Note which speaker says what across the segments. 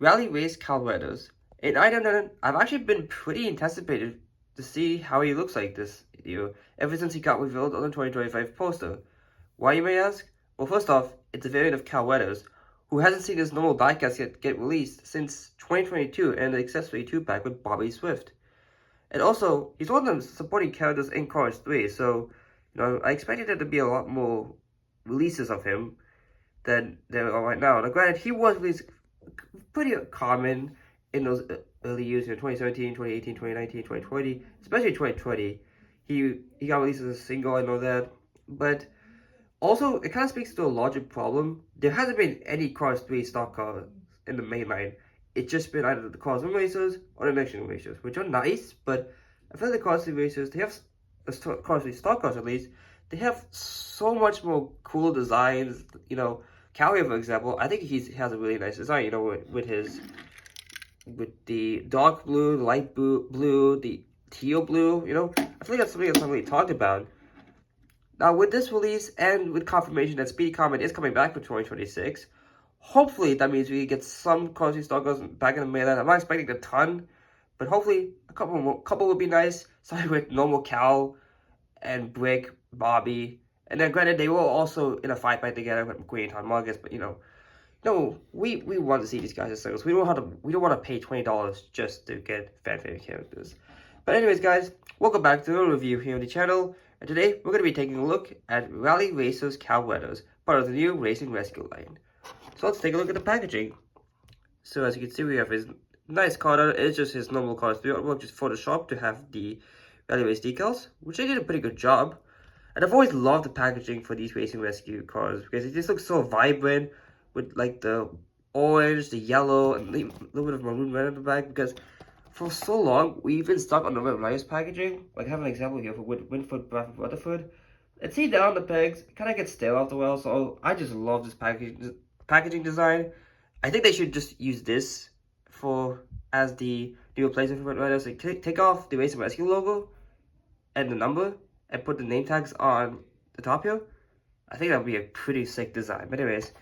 Speaker 1: Rally Race Calvados. And I don't know, I've actually been pretty anticipated to see how he looks like this year, ever since he got revealed on the 2025 poster. Why, you may ask? Well, first off, it's a variant of Calvados, who hasn't seen his normal diecast yet get released since 2022 and the accessory 2-pack with Bobby Swift. And also, he's one of the supporting characters in Cars 3, so, I expected there to be a lot more releases of him than there are right now. Now, granted, he was released pretty common in those early years, 2017, 2018, 2019, 2020, especially 2020. He got released as a single, I know that, but also it kind of speaks to a larger problem. There hasn't been any Cars 3 stock cars in the main line. It's just been either the Cars 1 racers or the Next Gen racers, which are nice, but I feel like the Cars 3 racers, they have, the Cars 3 stock cars at least, they have so much more cool designs, Calvary, for example, I think he has a really nice design, with the dark blue, the light blue, the teal blue, I feel like that's something that's not really talked about. Now, with this release and with confirmation that Speedy Comet is coming back for 2026, hopefully that means we get some Cars 3 stock cars back in the mainland. I'm not expecting a ton, but hopefully a couple would be nice, starting with normal Cal and Brick, Bobby. And then granted, they were also in a fight back together with McQueen and Tom Marcus, but no, we want to see these guys as singles. We don't want to pay $20 just to get fan favorite characters. But anyways, guys, welcome back to a review here on the channel. And today we're going to be taking a look at Rally Racers Calvados, part of the new Racing Rescue line. So let's take a look at the packaging. So as you can see, we have his nice card art. It's just his normal Cars 3 artwork, just photoshopped to have the Rally Race decals, which they did a pretty good job. And I've always loved the packaging for these Racing Rescue cars because it just looks so vibrant with like the orange, the yellow, and a little bit of maroon red on the back. Because for so long, we've been stuck on the Red Riders packaging. Like, I have an example here for Winford, Bradford, Rutherford. It's seen down the pegs, it kind of gets stale after a while. So I just love this packaging design. I think they should just use this as the new replacement for Red Riders. Like, take off the Racing Rescue logo and the number and put the name tags on the top here. I think that would be a pretty sick design. But anyways,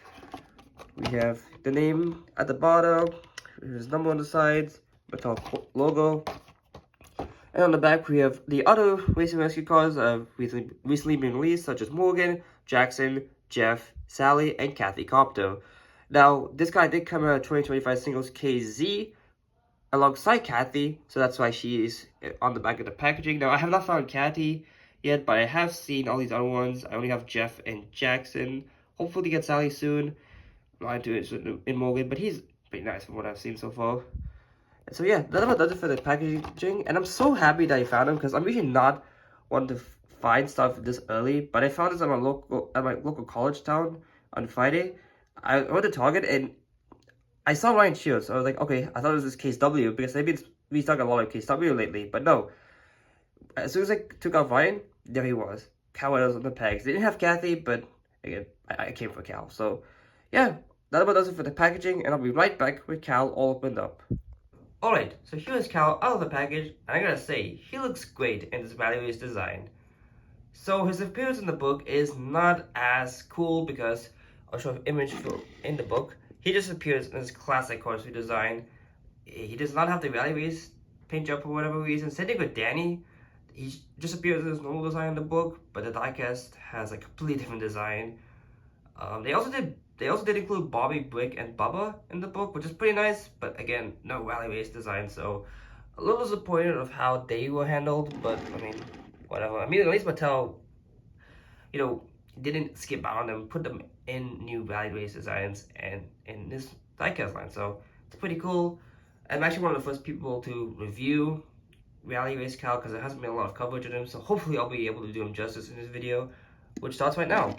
Speaker 1: we have the name at the bottom, his number on the sides, Mattel logo, and on the back we have the other Racing Rescue cars recently been released, such as Morgan, Jackson, Jeff, Sally, and Kathy Copter. Now, this guy did come out of 2025 singles KZ alongside Kathy, so that's why she is on the back of the packaging. Now, I have not found Kathy yet, but I have seen all these other ones. I only have Jeff and Jackson. Hopefully get Sally soon. I'm not into in Morgan, but he's pretty nice from what I've seen so far. And so yeah, that about does it for the packaging. And I'm so happy that I found them because I'm usually not one to find stuff this early, but I found this at my local college town on Friday. I went to Target and I saw Ryan Shields. So I was like, okay, I thought it was this Case W because they've been restocking a lot of Case W lately, but no. As soon as I took out Ryan, there he was. Cal was on the pegs. They didn't have Kathy, but again, I came for Cal. So yeah, that about does it for the packaging, and I'll be right back with Cal all opened up. Alright, so here's Cal out of the package, and I gotta say, he looks great in this Rally Race design. So his appearance in the book is not as cool because I'll show an image in the book. He just appears in his classic Cars 3 design. He does not have the Rally Race paint job for whatever reason. Same thing with Danny. He just appears in his normal design in the book, but the diecast has a completely different design. They also did include Bobby, Brick, and Bubba in the book, which is pretty nice, but again, no Rally Race design, so a little disappointed of how they were handled, but I mean, whatever. I mean, at least Mattel, didn't skip out on them, put them in new Rally Race designs and in this diecast line, so it's pretty cool. I'm actually one of the first people to review Rally Race Cal because there hasn't been a lot of coverage of him, so hopefully I'll be able to do him justice in this video, which starts right now.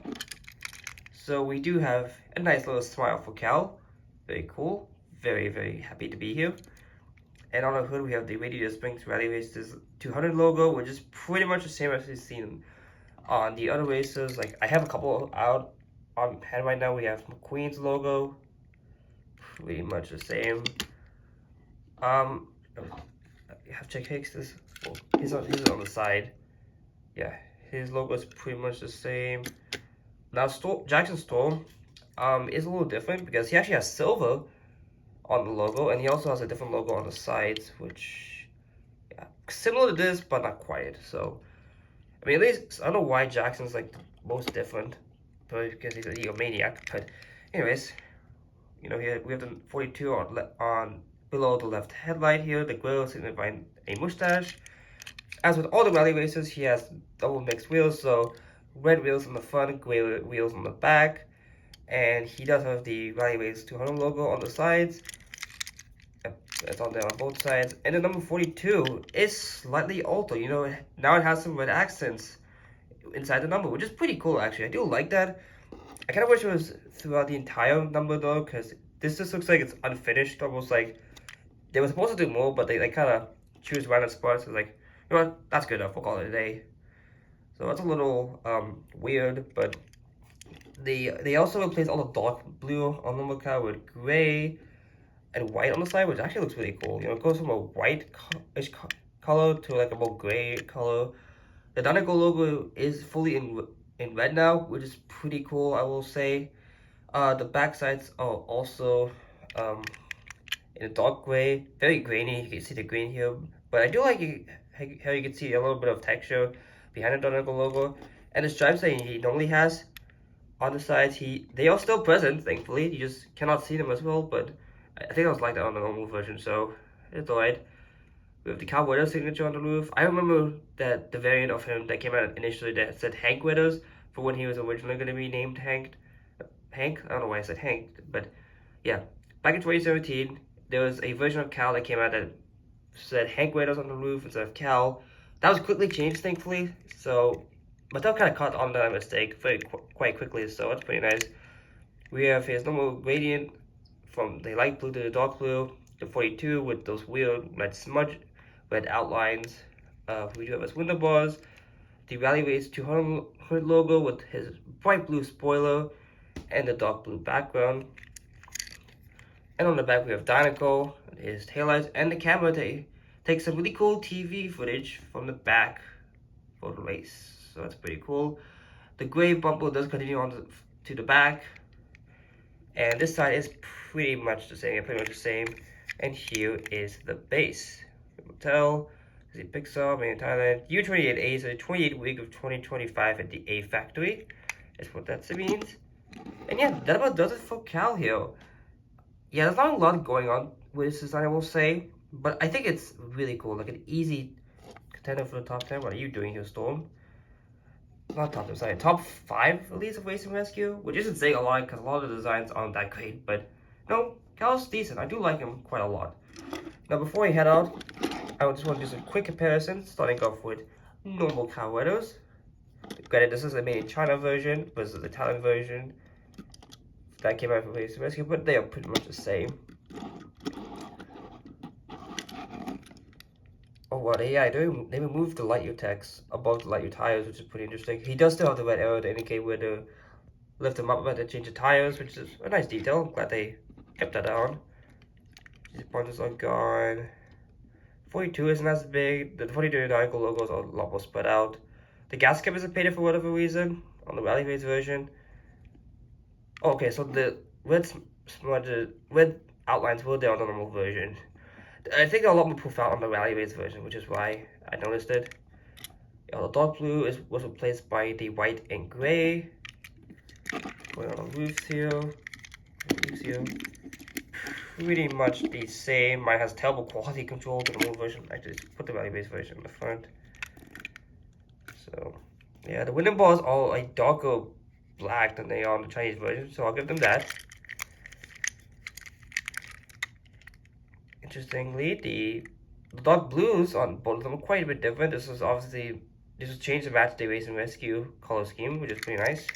Speaker 1: So we do have a nice little smile for Cal. Very cool. Very, very happy to be here. And on the hood, we have the Radiator Springs Rally Races 200 logo, which is pretty much the same as we've seen on the other races. Like, I have a couple out on hand right now. We have McQueen's logo. Pretty much the same. You have Jack Hicks. He's on the side. Yeah, his logo is pretty much the same. Now, Jackson Storm is a little different because he actually has silver on the logo, and he also has a different logo on the sides, which, yeah, similar to this, but not quite. So, I mean, at least, I don't know why Jackson's like the most different, but because he's a egomaniac. But, anyways, you know, here we have the 42 on below the left headlight here, the grill signifying a mustache. As with all the rally racers, he has double mixed wheels, so red wheels on the front, gray wheels on the back. And he does have the Rally Race 200 logo on the sides. It's on there on both sides. And the number 42 is slightly altered. You know, now it has some red accents inside the number, which is pretty cool, actually. I do like that. I kind of wish it was throughout the entire number, though, because this just looks like it's unfinished. Almost like they were supposed to do more, but they kind of choose random spots. It's like, you know what, that's good enough. We'll call it a day. So that's a little weird, but they also replaced all the dark blue on the car with gray and white on the side, which actually looks really cool. You know, it goes from a white-ish color to like a more gray color. The Dinoco logo is fully in red now, which is pretty cool, I will say. The back sides are also in a dark gray, very grainy. You can see the grain here, but I do like how you can see a little bit of texture behind the Dinoco logo, and the stripes that he normally has on the sides, they are still present, thankfully. You just cannot see them as well, but I think I was like that on the normal version, so it's alright. We have the Cal Weathers signature on the roof. I remember that the variant of him that came out initially that said Hank Weathers for when he was originally going to be named Hank. I don't know why I said Hank, but yeah. Back in 2017, there was a version of Cal that came out that said Hank Weathers on the roof instead of Cal. That was quickly changed, thankfully, so Mattel kind of caught on that mistake quite quickly, so that's pretty nice. We have his normal gradient from the light blue to the dark blue, the 42 with those weird red outlines. We do have his window bars, the Rally Race 200 logo with his bright blue spoiler and the dark blue background. And on the back we have Dinoco, his taillights, and the camera to take some really cool TV footage from the back for the race. So that's pretty cool. The gray bumper does continue on to the back. And this side is pretty much the same, And here is the base. Mattel, the Pixar, made in Thailand. U28A, so the 28th week of 2025 at the A factory. Is what that means. And yeah, that about does it for Cal here. Yeah, there's not a lot going on with this design, I will say. But I think it's really cool. Like an easy contender for the top 10. What are you doing here, Storm? Not top 10, sorry, top 5 at least of Race and Rescue, which isn't saying a lot because a lot of the designs aren't that great, but no, Cal's decent. I do like him quite a lot. Now, before we head out, I just want to do some quick comparisons, starting off with normal Cal Weathers. Granted, this is the made in China version versus the Italian version that came out for Race and Rescue, but they are pretty much the same. Oh, well, yeah, they removed the light year text above the light year tires, which is pretty interesting. He does still have the red arrow to indicate where to lift them up and change the tires, which is a nice detail. I'm glad they kept that on. These pointers are gone. 42 isn't as big. The 42 Dinoco logos are a lot more spread out. The gas cap isn't painted for whatever reason on the Rally Race version. Oh, okay, so the red outlines were there on the normal version. I think they're a lot more profound on the Rally Race version, which is why I noticed it. Yeah, the dark blue was replaced by the white and gray. Going on the roofs here. Pretty much the same. Mine has terrible quality control. The normal version, actually, just put the Rally Race version in the front. So, yeah, the window bars are a darker black than they are on the Chinese version, so I'll give them that. Interestingly, the dark blues on both of them are quite a bit different. This was changed to match the Race and Rescue color scheme, which is pretty nice.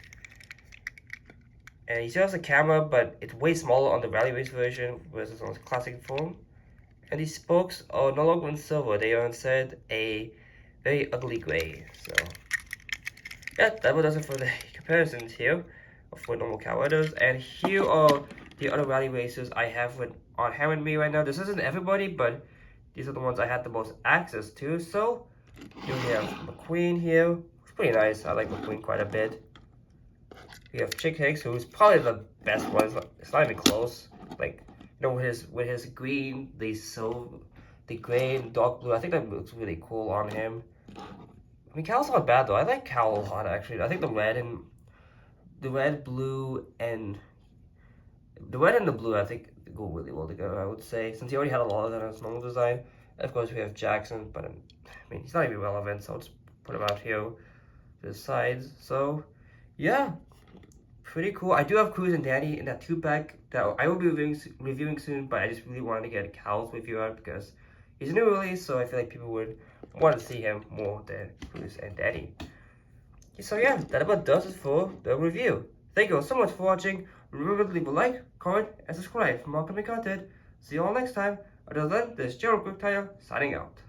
Speaker 1: And he still has a camera, but it's way smaller on the Rally Race version versus on the classic form. And these spokes are no longer in silver; they are instead a very ugly gray. So, yeah, that does it for the comparisons here for normal Cal Weathers. And here are the other Rally Racers I have on hand with me right now. This isn't everybody, but these are the ones I had the most access to. So, here we have McQueen here. It's pretty nice. I like McQueen quite a bit. We have Chick Hicks, who's probably the best one. It's not even close. Like, You know, with his green, the silver, the gray and dark blue. I think that looks really cool on him. I mean, Cal's not bad though. I like Cal a lot actually. I think the red, blue, and the red and the blue, I think go really well together. I would say, since he already had a lot of that in his normal design. Of course, we have Jackson, but I mean, he's not even relevant, so I'll just put him out here to the sides. So, yeah, pretty cool. I do have Cruz and Danny in that 2-pack that I will be reviewing soon, but I just really wanted to get Cal's review out because he's a new release, so I feel like people would want to see him more than Cruz and Danny. So yeah, that about does it for the review. Thank you all so much for watching. Remember to leave a like, comment, and subscribe for more upcoming content. See you all next time. Until then, this is Gerald Quick Tire signing out.